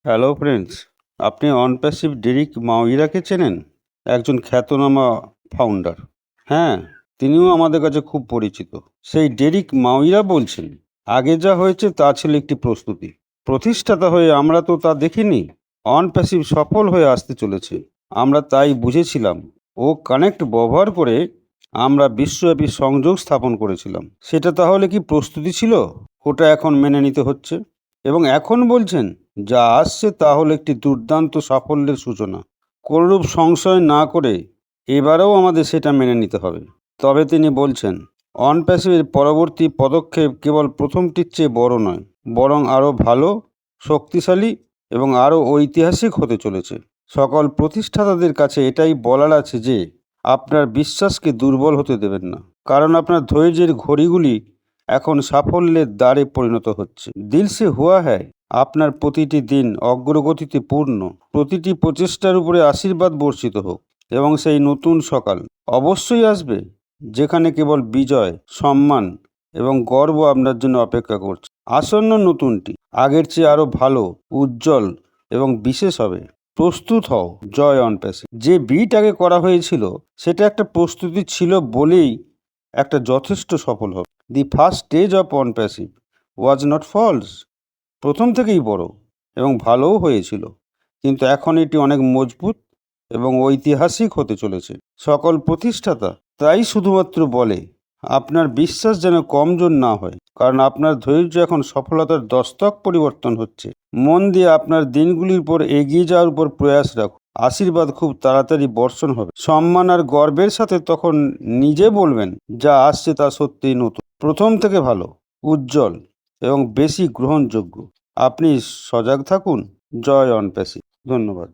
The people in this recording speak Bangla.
হ্যালো ফ্রেন্ডস, আপনি অনপ্যাসিভ ডেরিক মাউইরাকে চেনেন? একজন খ্যাতনামা ফাউন্ডার। হ্যাঁ, তিনিও আমাদের কাছে খুব পরিচিত। সেই ডেরিক মাউইরা বলছেন, আগে যা হয়েছে তা ছিল একটি প্রস্তুতি। প্রতিষ্ঠাতা হয়ে আমরা তো তা দেখিনি। অনপ্যাসিভ সফল হয়ে আসতে চলেছে। আমরা তাই বুঝেছিলাম। ও কানেক্ট ব্যবহার করে আমরা বিশ্বব্যাপী সংযোগ স্থাপন করেছিলাম। সেটা তাহলে কি প্রস্তুতি ছিল? ওটা এখন মেনে নিতে হচ্ছে। এবং এখন বলছেন যা আসছে তা হলো একটি দুর্দান্ত সাফল্যের সূচনা। কোনরূপ সংশয় না করে এবারেও আমাদের সেটা মেনে নিতে হবে। তবে তিনি বলছেন অনপ্যাসিভের পরবর্তী পদক্ষেপ কেবল প্রথমটির চেয়ে বড় নয়, বরং আরও ভালো, শক্তিশালী এবং আরও ঐতিহাসিক হতে চলেছে। সকল প্রতিষ্ঠাতাদের কাছে এটাই বলার আছে যে আপনার বিশ্বাসকে দুর্বল হতে দেবেন না, কারণ আপনার ধৈর্যের ঘড়িগুলি এখন সাফল্যের দ্বারে পরিণত হচ্ছে। দিল সে হুয়া হ্যায় আপনার প্রতিটি দিন অগ্রগতিতে পূর্ণ, প্রতিটি প্রচেষ্টার উপরে আশীর্বাদ বর্ষিত হোক এবং সেই নতুন সকাল অবশ্যই আসবে যেখানে কেবল বিজয়, সম্মান এবং গর্ব আপনার জন্য অপেক্ষা করছে। আসন্ন নতুনটি আগের চেয়ে আরও ভালো, উজ্জ্বল এবং বিশেষ হবে। প্রস্তুত হও, জয় অনপ্যাসিভ। যে বিট আগে করা হয়েছিল সেটা একটা প্রস্তুতি ছিল বলেই একটা যথেষ্ট সফল হবে। The first stage of Onpassive was not false. প্রথম থেকেই বড় এবং ভালোও হয়েছিল, কিন্তু এখন এটি অনেক মজবুত এবং ঐতিহাসিক হতে চলেছে। সকল প্রতিষ্ঠাতা তাই শুধুমাত্র বলে আপনার বিশ্বাস যেন কমজোর না হয়, কারণ আপনার ধৈর্য এখন সফলতার দস্তক পরিবর্তন হচ্ছে। মন দিয়ে আপনার দিনগুলির উপর এগিয়ে যাওয়ার উপর প্রয়াস রাখুন। আশীর্বাদ খুব তাড়াতাড়ি বর্ষণ হবে। সম্মান আর গর্বের সাথে তখন নিজে বলবেন যা আসছে তা সত্যিই নতুন, প্রথম থেকে ভালো, উজ্জ্বল এবং বেশি গ্রহণযোগ্য। আপনি সজাগ থাকুন। জয় অনপ্যাসিভ। ধন্যবাদ।